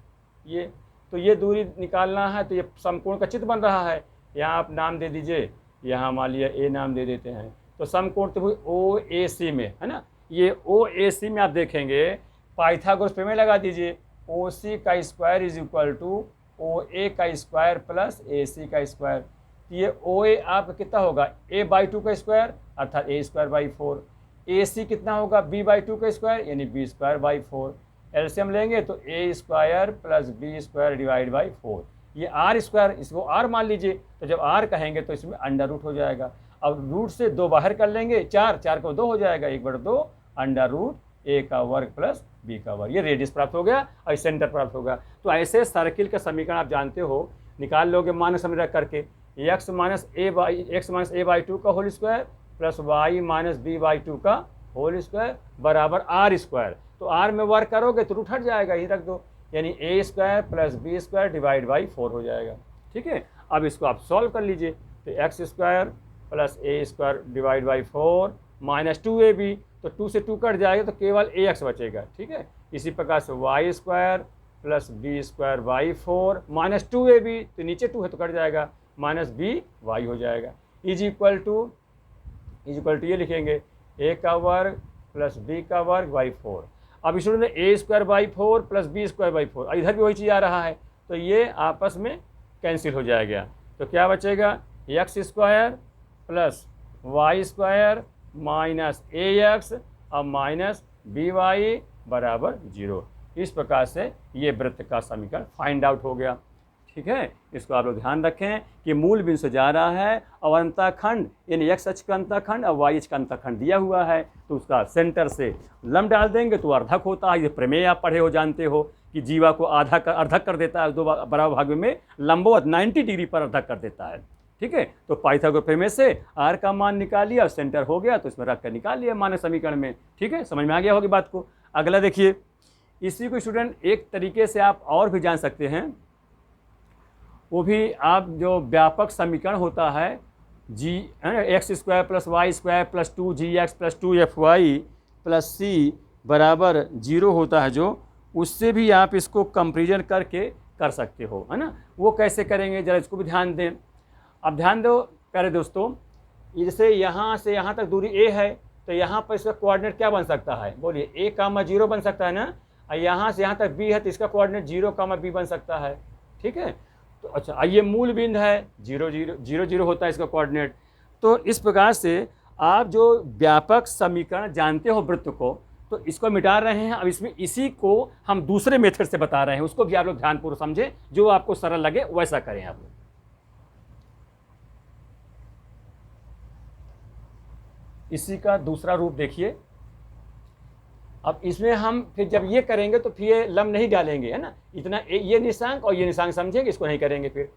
ये तो ये दूरी निकालना है। तो ये समकोण का चित्र बन रहा है, यहाँ आप नाम दे दीजिए, यहाँ मान लिया ए नाम दे देते हैं। तो समकोण तो OAC में है ना, ये OAC में आप देखेंगे पाइथागोरस प्रमेय लगा दीजिए, OC का square is equal to OA का स्क्वायर प्लस AC का स्क्वायर। ये OA आपका कितना होगा, a/2 का स्क्वायर अर्थात a²/4। AC कितना होगा, b/2 का स्क्वायर यानी b²/4। एलसीएम लेंगे तो a² plus b² divide by 4। ये r², इसको r मान लीजिए। तो जब r कहेंगे तो इसमें अंडर रूट हो जाएगा। अब रूट से 2 बाहर कर लेंगे, 4 को 2 हो जाएगा, 1/2 अंडर रूट a का वर्ग प्लस b का वर्ग। ये रेडियस प्राप्त हो गया और सेंटर प्राप्त होगा। तो ऐसे सर्किल का समीकरण आप जानते हो, निकाल लोगे मानक समीकरण करके, x माइनस a/2 का whole square plus y minus b/2 का होल स्क्वायर बराबर r²। तो r में वर्क करोगे तो रूट हट जाएगा, ही रख दो, यानी a² plus b² divide by 4 हो जाएगा, ठीक है। अब इसको आप सॉल्व कर लीजिए, तो x² plus a² divide by 4 minus 2ab, तो 2 से 2 कट जाएगा तो केवल ax बचेगा, ठीक है। इसी प्रकार से y² plus b² by 4 minus 2ab, तो नीचे 2 है तो कट जाएगा, माइनस by हो जाएगा, इज इक्वल टू ये लिखेंगे a का वर्ग प्लस b का वर्ग बाई 4। अब इसमें a²/4 प्लस b²/4, इधर भी वही चीज़ आ रहा है, तो ये आपस में कैंसिल हो जाएगा। तो क्या बचेगा, x² plus y² minus ax और माइनस by बराबर 0। इस प्रकार से ये वृत्त का समीकरण फाइंड आउट हो गया, ठीक है। इसको आप लोग ध्यान रखें कि मूल बिंदु से जा रहा है और अंतःखंड यानी x अक्ष का अंतःखंड और y अक्ष का अंतःखंड दिया हुआ है, तो उसका सेंटर से लंब डाल देंगे तो अर्धक होता है। ये प्रमेय आप पढ़े हो, जानते हो कि जीवा को अर्धक कर देता है, 2 बराबर भाग में लंबवत 90 डिग्री पर अर्धक कर देता है, ठीक है। तो पाइथागोरस प्रमेय से r का मान निकाल लिया और सेंटर हो गया, तो इसमें रख कर निकाल लिया मानक समीकरण में, ठीक है। समझ में आ गया होगी बात को। अगला देखिए, इसी को स्टूडेंट एक तरीके से आप और भी जान सकते हैं, वो भी आप जो व्यापक समीकरण होता है जी X square plus Y square plus 2gx plus 2fy plus C बराबर 0 होता है, जो उससे भी आप इसको कंपेरिजन करके कर सकते हो, है ना। वो कैसे करेंगे जरा इसको भी ध्यान दें। अब ध्यान दो प्यारे दोस्तों, जैसे यहाँ से यहाँ तक दूरी a है, तो यहाँ पर इसका कोऑर्डिनेट क्या बन सकता है, बोलिए a, 0 बन सकता है ना। और यहाँ से यहाँ तक b है तो इसका कोऑर्डिनेट 0, b बन सकता है, ठीक है। तो अच्छा, ये मूल बिंदु है, 0 0 0 0 होता है इसका कोऑर्डिनेट। तो इस प्रकार से आप जो व्यापक समीकरण जानते हो वृत्त को, तो इसको मिटा रहे हैं। अब इसमें इसी को हम दूसरे मेथड से बता रहे हैं, उसको भी आप लोग ध्यानपूर्वक समझें, जो आपको सरल लगे वैसा करें आप लोग। इसी का दूसरा रूप देखिए। अब इसमें हम फिर जब ये करेंगे तो फिर ये लंब नहीं डालेंगे, है ना, इतना ये निशांक और ये निशांक समझेंगे, इसको नहीं करेंगे फिर।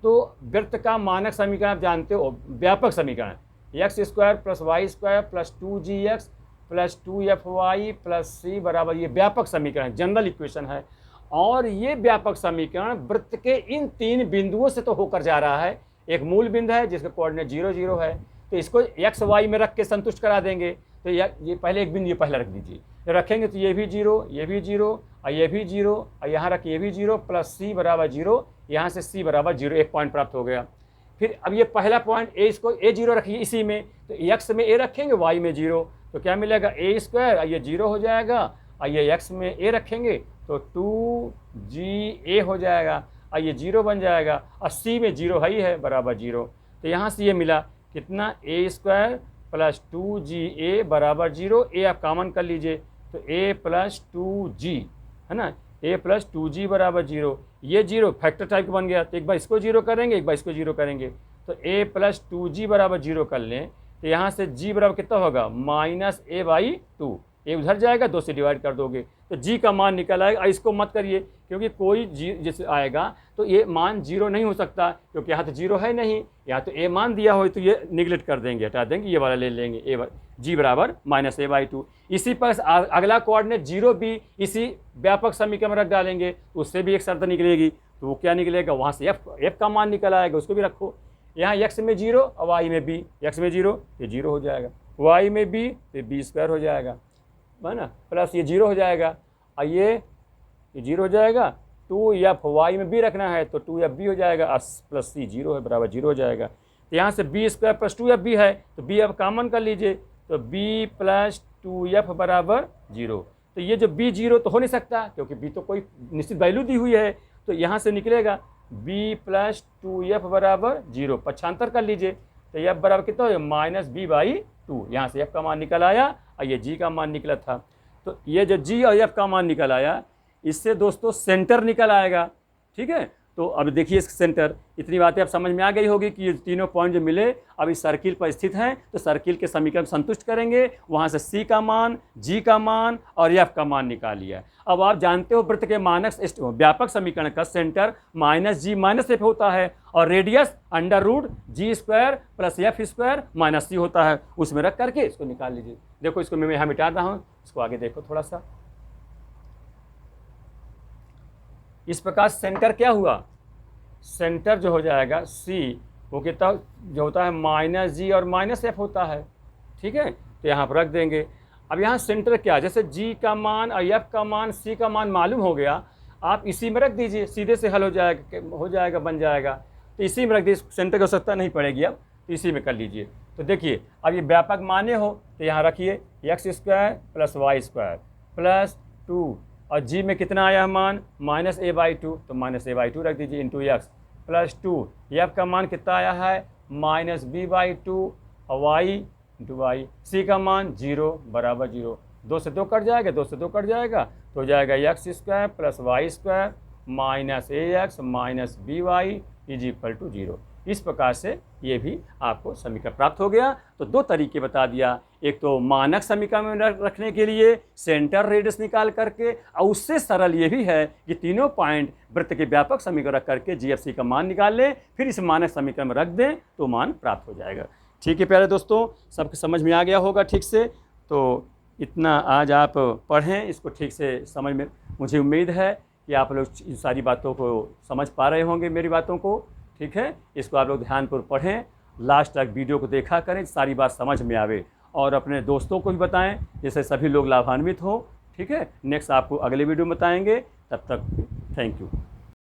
तो वृत्त का मानक समीकरण आप जानते हो, व्यापक समीकरण X square plus Y square plus 2gx plus 2fy plus C बराबर, ये व्यापक समीकरण जनरल इक्वेशन है। और ये व्यापक समीकरण वृत्त के इन 3 बिंदुओं से तो होकर जा रहा है। एक मूल बिंदु है जिसका कोऑर्डिनेट 0 0 है, तो इसको एक्स वाई में रख के संतुष्ट करा देंगे। तो ये पहले एक बिंदु ये पहले रख दीजिए, रखेंगे तो ये भी 0, ये भी 0 और ये भी 0 और यहाँ रख ये भी 0 प्लस सी बराबर 0, यहाँ से सी बराबर 0, एक पॉइंट प्राप्त हो गया। फिर अब ये पहला पॉइंट ए, इसको a0 रखिए इसी में, तो x में a रखेंगे, y में 0, तो क्या मिलेगा a स्क्वायर, और ये 0 हो जाएगा, और ये x में a रखेंगे तो 2ga हो जाएगा, और ये 0 बन जाएगा, और c में 0 ही है बराबर 0। तो यहाँ से ये मिला कितना, a स्क्वायर प्लस 2ga बराबर 0, a आप कॉमन कर लीजिए तो a प्लस 2g, है ना, a प्लस 2g बराबर 0। ये 0 फैक्टर टाइप बन गया, तो एक बार इसको 0 करेंगे, एक बार इसको 0 करेंगे, तो a प्लस 2g बराबर 0 कर लें, तो यहाँ से g बराबर कितना होगा, -a/2, a उधर जाएगा, 2 से डिवाइड कर दोगे तो g का मान निकल आएगा। इसको मत करिए, क्योंकि कोई g जैसे आएगा तो ये मान 0 नहीं हो सकता, क्योंकि यहाँ तो 0 है नहीं, यहाँ तो a मान दिया हो, तो ये निगलेक्ट कर देंगे, हटा देंगे, ये वाला ले लेंगे, g बराबर -a/2। इसी पर अगला कोऑर्डिनेट 0 भी इसी व्यापक समीकरण में रख डालेंगे, उससे भी एक शर्त निकलेगी, तो वो क्या निकलेगा, वहाँ से f का मान निकल आएगा, उसको भी रखो। यहाँ x में 0 और y में b, x में 0 तो 0 हो जाएगा, y में b तो b स्क्वायर हो जाएगा, है ना, प्लस ये 0 हो जाएगा, और ये 0 हो जाएगा, 2f में b रखना है तो 2fb हो जाएगा, प्लस c 0 है बराबर 0 हो जाएगा। तो यहाँ से b स्क्वायर प्लस 2fb है, तो b आप कॉमन कर लीजिए, तो b प्लस 2f बराबर 0। तो ये जो b 0 तो हो नहीं सकता, क्योंकि b तो कोई निश्चित वैल्यू दी हुई है, तो यहाँ से निकलेगा b प्लस 2f बराबर 0, पक्षांतर कर लीजिए, तो f बराबर कितना हो -b/2, यहाँ से f का मान निकल आया और ये g का मान निकला था। तो ये जो g और f का मान निकल आया, इससे दोस्तों सेंटर निकल आएगा, ठीक है। तो अब देखिए इस सेंटर, इतनी बातें अब समझ में आ गई होगी कि ये तीनों पॉइंट जो मिले अब इस सर्किल पर स्थित हैं, तो सर्किल के समीकरण संतुष्ट करेंगे, वहाँ से c का मान, g का मान और f का मान निकाल लिया। अब आप जानते हो वृत्त के मानक व्यापक समीकरण का सेंटर -g-f होता है, और radius √g² plus f² - c होता है, उसमें रख करके इसको निकाल लीजिए। देखो इसको मैं यहाँ मिटा रहा हूँ, इसको आगे देखो थोड़ा सा। इस प्रकार सेंटर क्या हुआ, सेंटर जो हो जाएगा c, वो कितना जो होता है -g और -f होता है, ठीक है, तो यहाँ पर रख देंगे। अब यहाँ सेंटर क्या, जैसे g का मान और f का मान, c का मान मालूम हो गया, आप इसी में रख दीजिए, सीधे से हल हो जाएगा बन जाएगा। तो इसी में रख दीजिए, सेंटर की आवश्यकता नहीं पड़ेगी, अब तो इसी में कर लीजिए। तो देखिए अब ये व्यापक माने हो तो यहाँ रखिए x² प्लस y² प्लस 2, और g में कितना आया मान -a/2, तो -a/2 रख दीजिए इंटू x प्लस 2, f का मान कितना आया है -b/2 और y इंटू y, c का मान 0 बराबर 0, 2 से 2 कट जाएगा, 2 से 2 कट जाएगा, तो हो जाएगा x² plus y² -ax -by = 0। इस प्रकार से ये भी आपको समीकरण प्राप्त हो गया। तो 2 तरीके बता दिया, एक तो मानक समीकरण में रखने के लिए सेंटर रेडियस निकाल करके, और उससे सरल ये भी है कि तीनों पॉइंट वृत्त के व्यापक समीकरण रख करके GFC का मान निकाल लें, फिर इस मानक समीकरण में रख दें तो मान प्राप्त हो जाएगा। ठीक है प्यारे दोस्तों, सबको समझ में आ गया होगा ठीक से। तो इतना आज आप पढ़ें, इसको ठीक से समझ में, मुझे उम्मीद है कि आप लोग इन सारी बातों को समझ पा रहे होंगे, मेरी बातों को, ठीक है। इसको आप लोग ध्यानपूर्वक पढ़ें लास्ट तक वीडियो को देखा करें, सारी बात समझ में आवे, और अपने दोस्तों को भी बताएं जिससे सभी लोग लाभान्वित हों। ठीक है, नेक्स्ट आपको अगले वीडियो में बताएंगे। तब तक थैंक यू।